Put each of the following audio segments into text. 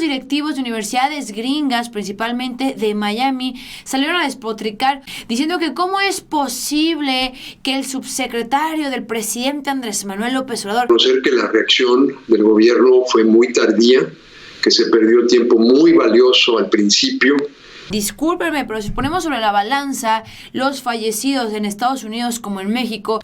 directivos de universidades gringas, principalmente de Miami, salieron a despotricar diciendo que cómo es posible que el subsecretario del presidente Andrés Manuel López Obrador... Conocer que la reacción del gobierno fue muy tardía, que se perdió tiempo muy valioso al principio. Discúlpenme, pero si ponemos sobre la balanza los fallecidos en Estados Unidos como en México...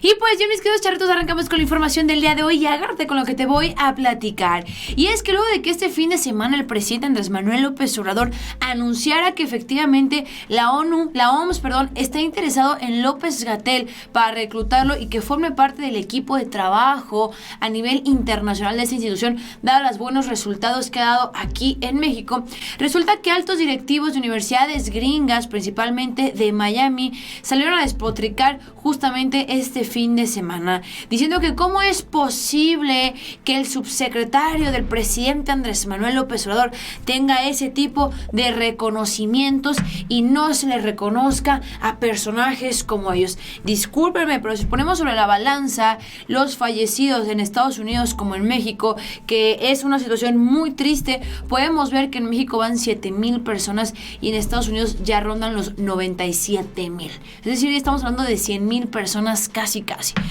Y pues yo, mis queridos charritos, arrancamos con la información del día de hoy y agárrate con lo que te voy a platicar. Y es que luego de que este fin de semana el presidente Andrés Manuel López Obrador anunciara que efectivamente la OMS, está interesado en López-Gatell para reclutarlo y que forme parte del equipo de trabajo a nivel internacional de esta institución, dados los buenos resultados que ha dado aquí en México, resulta que altos directivos de universidades gringas, principalmente de Miami, salieron a despotricar justamente este fin de semana, diciendo que cómo es posible que el subsecretario del presidente Andrés Manuel López Obrador tenga ese tipo de reconocimientos y no se le reconozca a personajes como ellos. Discúlpenme, pero si ponemos sobre la balanza los fallecidos en Estados Unidos como en México, que es una situación muy triste, podemos ver que en México van 7,000 personas y en Estados Unidos ya rondan los 97,000. Es decir, estamos hablando de 100,000 personas casi.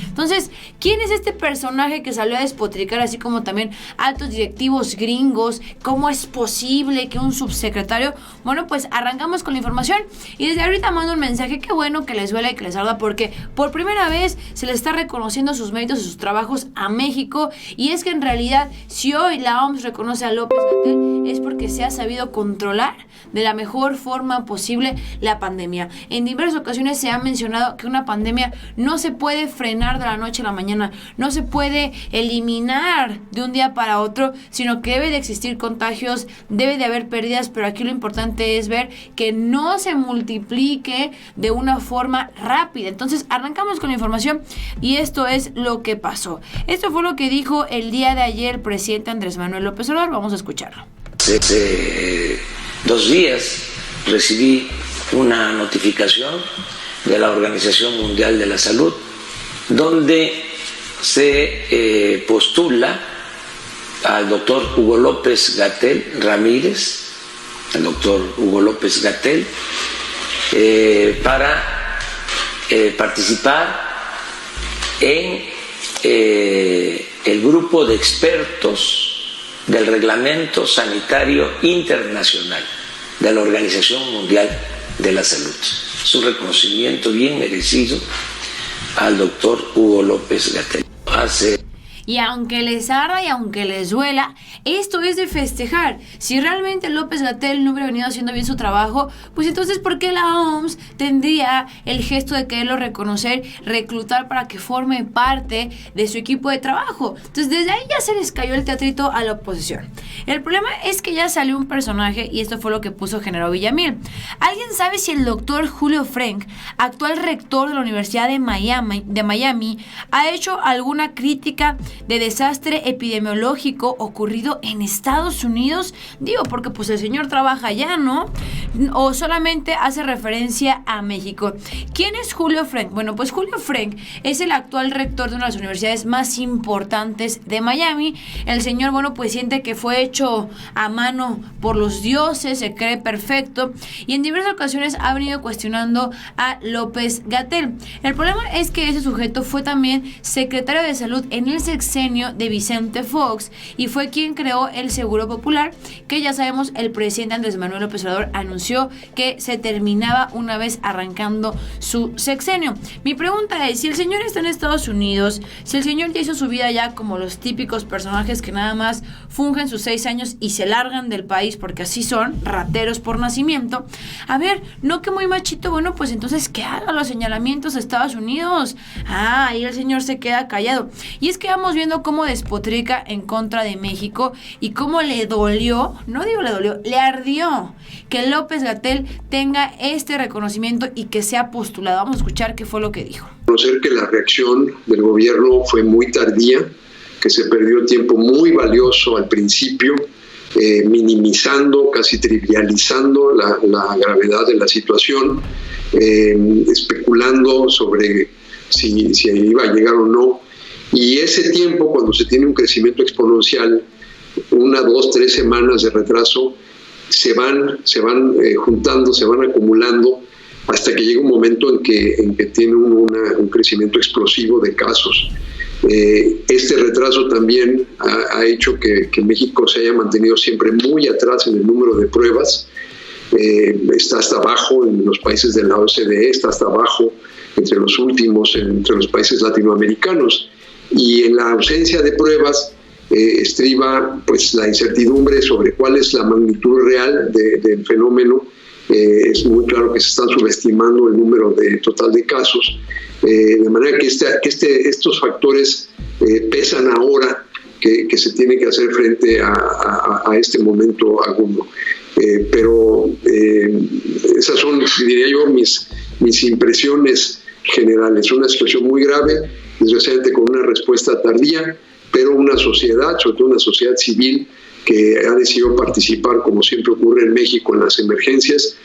Entonces, ¿quién es este personaje que salió a despotricar, así como también altos directivos gringos? ¿Cómo es posible que un subsecretario? Bueno, pues arrancamos con la información y desde ahorita mando un mensaje. Qué bueno que les duele y que les arda, porque por primera vez se le está reconociendo sus méritos y sus trabajos a México. Y es que en realidad, si hoy la OMS reconoce a López-Gatell, es porque se ha sabido controlar de la mejor forma posible la pandemia. En diversas ocasiones se ha mencionado que una pandemia no se puede frenar de la noche a la mañana, no se puede eliminar de un día para otro, sino que debe de existir contagios, debe de haber pérdidas, pero aquí lo importante es ver que no se multiplique de una forma rápida. Entonces arrancamos con la información y esto es lo que pasó. Esto fue lo que dijo el día de ayer el presidente Andrés Manuel López Obrador. Vamos a escucharlo. Hace 2 días recibí una notificación de la Organización Mundial de la Salud donde se postula al doctor Hugo López-Gatell Ramírez, al doctor Hugo López-Gatell, para participar en el grupo de expertos del Reglamento Sanitario Internacional de la Organización Mundial de la Salud. Es un reconocimiento bien merecido al doctor Hugo López-Gatell. Y aunque les arda y aunque les duela, esto es de festejar. Si realmente López-Gatell no hubiera venido haciendo bien su trabajo, pues entonces ¿por qué la OMS tendría el gesto de quererlo reconocer, reclutar para que forme parte de su equipo de trabajo? Entonces desde ahí ya se les cayó el teatrito a la oposición. El problema es que ya salió un personaje y esto fue lo que puso Genaro Villamil. ¿Alguien sabe si el doctor Julio Frenk, actual rector de la Universidad de Miami, ha hecho alguna crítica de desastre epidemiológico ocurrido en Estados Unidos? Digo, porque pues el señor trabaja allá, ¿no? O solamente hace referencia a México. ¿Quién es Julio Frenk? Bueno, pues Julio Frenk es el actual rector de una de las universidades más importantes de Miami. El señor, bueno, pues siente que fue hecho a mano por los dioses, se cree perfecto y en diversas ocasiones ha venido cuestionando a López-Gatell. El problema es que ese sujeto fue también secretario de salud en el sexenio de Vicente Fox y fue quien creó el Seguro Popular, que ya sabemos el presidente Andrés Manuel López Obrador anunció que se terminaba una vez arrancando su sexenio. Mi pregunta es, si el señor está en Estados Unidos, si el señor ya hizo su vida ya como los típicos personajes que nada más fungen sus 6 años y se largan del país porque así son, rateros por nacimiento, a ver, no que muy machito, bueno, pues entonces que haga los señalamientos de Estados Unidos. Ahí el señor se queda callado. Y es que vamos viendo cómo despotrica en contra de México y cómo le dolió, no digo le dolió, le ardió que López-Gatell tenga este reconocimiento y que sea postulado. Vamos a escuchar qué fue lo que dijo. Conocer que la reacción del gobierno fue muy tardía, que se perdió tiempo muy valioso al principio, minimizando, casi trivializando la gravedad de la situación especulando sobre si iba a llegar o no. Y ese tiempo, cuando se tiene un crecimiento exponencial, 1, 2, 3 semanas de retraso, se van juntando, se van acumulando, hasta que llega un momento en que tiene un crecimiento explosivo de casos. Este retraso también ha hecho que México se haya mantenido siempre muy atrás en el número de pruebas. Está hasta abajo en los países de la OCDE, está hasta abajo entre los últimos, entre los países latinoamericanos. Y en la ausencia de pruebas estriba pues la incertidumbre sobre cuál es la magnitud real del fenómeno. Es muy claro que se están subestimando el número total de casos, de manera que estos factores pesan ahora que se tiene que hacer frente a este momento agudo. Pero esas son, diría yo, mis impresiones generales. Una situación muy grave, desgraciadamente con una respuesta tardía, pero una sociedad, sobre todo una sociedad civil, que ha decidido participar, como siempre ocurre en México, en las emergencias.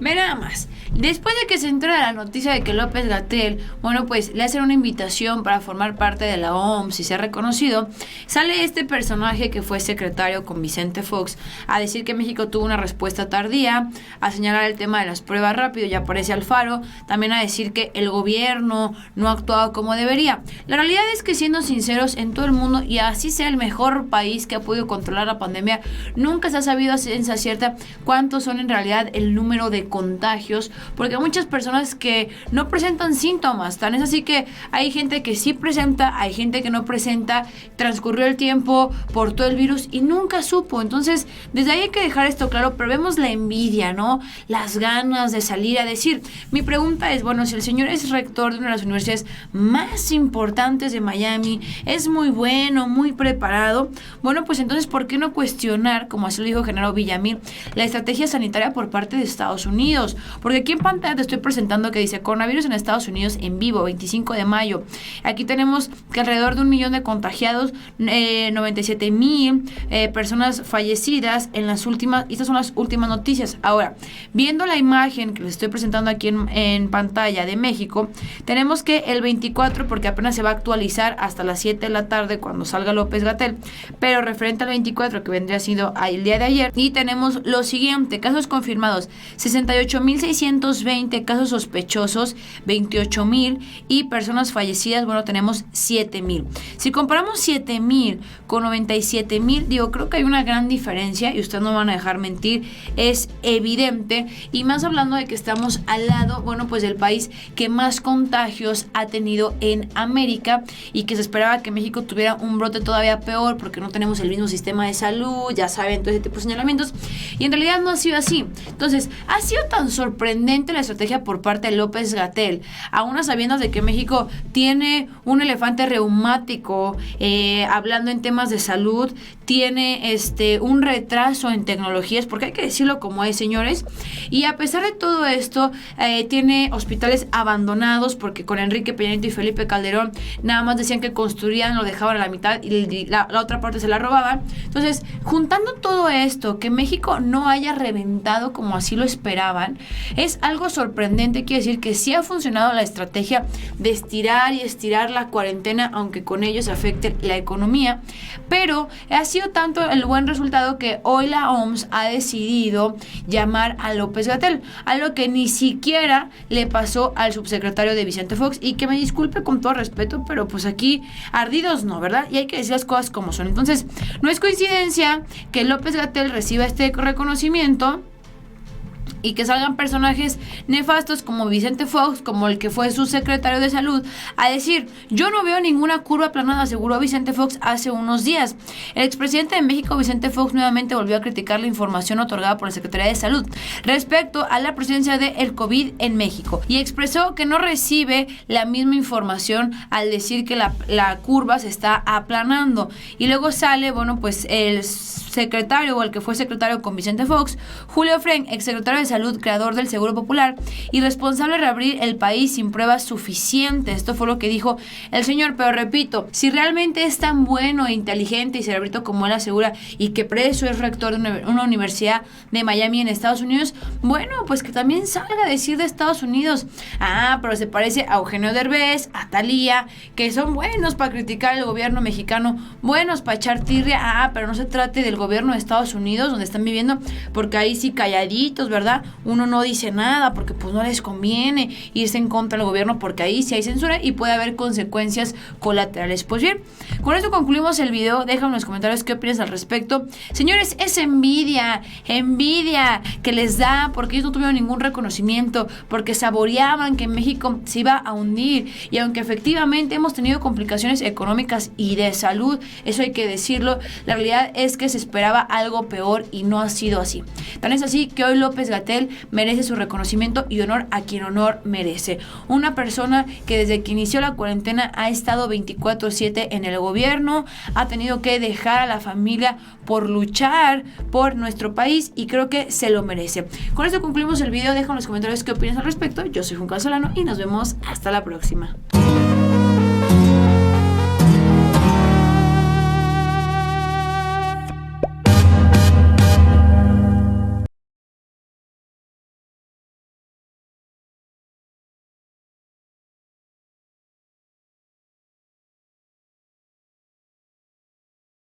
Ve nada más. Después de que se entera la noticia de que López-Gatell, bueno, pues le hacen una invitación para formar parte de la OMS y ser reconocido, sale este personaje que fue secretario con Vicente Fox a decir que México tuvo una respuesta tardía, a señalar el tema de las pruebas rápido, ya aparece Alfaro, también a decir que el gobierno no ha actuado como debería. La realidad es que, siendo sinceros, en todo el mundo, y así sea el mejor país que ha podido controlar la pandemia, nunca se ha sabido a ciencia cierta cuántos son en realidad el número de contagios, porque hay muchas personas que no presentan síntomas. Tan es así que hay gente que sí presenta, hay gente que no presenta, transcurrió el tiempo por todo el virus y nunca supo. Entonces, desde ahí hay que dejar esto claro, pero vemos la envidia, ¿no? Las ganas de salir a decir. Mi pregunta es, bueno, si el señor es rector de una de las universidades más importantes de Miami, es muy bueno, muy preparado, bueno, pues entonces, ¿por qué no cuestionar, como así lo dijo Genaro Villamil, la estrategia sanitaria por parte de Estados Unidos? Porque aquí en pantalla te estoy presentando que dice coronavirus en Estados Unidos en vivo, 25 de mayo. Aquí tenemos que alrededor de 1 millón de contagiados, 97,000 personas fallecidas en las últimas, estas son las últimas noticias. Ahora, viendo la imagen que les estoy presentando aquí en pantalla de México, tenemos que el 24, porque apenas se va a actualizar hasta las 7 de la tarde cuando salga López-Gatell, pero referente al 24, que vendría siendo el día de ayer, y tenemos lo siguiente: casos confirmados 68,620, casos sospechosos 28,000 y personas fallecidas, bueno, tenemos 7,000. Si comparamos 7,000 con 97,000, digo, creo que hay una gran diferencia y ustedes no van a dejar mentir, es evidente, y más hablando de que estamos al lado, bueno, pues del país que más contagios ha tenido en América, y que se esperaba que México tuviera un brote todavía peor porque no tenemos el mismo sistema de salud, ya saben, todo ese tipo de señalamientos, y en realidad no ha sido así. Entonces, ha sido tan sorprendente la estrategia por parte de López-Gatell, a unas sabiendas de que México tiene un elefante reumático, hablando en temas de salud, tiene un retraso en tecnologías, porque hay que decirlo como es, señores, y a pesar de todo esto, tiene hospitales abandonados, porque con Enrique Peña Nieto y Felipe Calderón nada más decían que construían, lo dejaban a la mitad y la otra parte se la robaban. Entonces, juntando todo esto, que México no haya reventado como así lo esperaban, es algo sorprendente. Quiere decir que sí ha funcionado la estrategia de estirar y estirar la cuarentena, aunque con ello se afecte la economía, pero ha sido tanto el buen resultado que hoy la OMS ha decidido llamar a López-Gatell, algo que ni siquiera le pasó al subsecretario de Vicente Fox, y que me disculpe con todo respeto, pero pues aquí ardidos no, ¿verdad? Y hay que decir las cosas como son. Entonces, no es coincidencia que López-Gatell reciba este reconocimiento y que salgan personajes nefastos como Vicente Fox, como el que fue su secretario de salud, a decir: yo no veo ninguna curva aplanada, aseguró Vicente Fox hace unos días. El expresidente de México, Vicente Fox, nuevamente volvió a criticar la información otorgada por la Secretaría de Salud respecto a la presencia del COVID en México, y expresó que no recibe la misma información al decir que la curva se está aplanando. Y luego sale, bueno, pues el secretario o el que fue secretario con Vicente Fox, Julio Fren, exsecretario de Salud, creador del Seguro Popular y responsable de reabrir el país sin pruebas suficientes. Esto fue lo que dijo el señor, pero repito, si realmente es tan bueno e inteligente y cerebrito como él asegura y que por eso es rector de una universidad de Miami en Estados Unidos, bueno, pues que también salga a decir de Estados Unidos, pero se parece a Eugenio Derbez, a Thalía, que son buenos para criticar el gobierno mexicano, buenos para echar tirria, pero no se trate del gobierno de Estados Unidos donde están viviendo, porque ahí sí calladitos, ¿verdad? Uno no dice nada porque pues no les conviene irse en contra del gobierno, porque ahí sí hay censura y puede haber consecuencias colaterales. Pues bien, con esto concluimos el video. Déjame en los comentarios qué opinas al respecto. Señores, es envidia que les da porque ellos no tuvieron ningún reconocimiento, porque saboreaban que México se iba a hundir, y aunque efectivamente hemos tenido complicaciones económicas y de salud, eso hay que decirlo, la realidad es que se esperaba algo peor y no ha sido así. Tan es así que hoy López-Gatell merece su reconocimiento y honor a quien honor merece. Una persona que desde que inició la cuarentena ha estado 24/7 en el gobierno, ha tenido que dejar a la familia por luchar por nuestro país y creo que se lo merece. Con esto concluimos el video. Deja en los comentarios qué opinas al respecto. Yo soy Juan Solano y nos vemos hasta la próxima.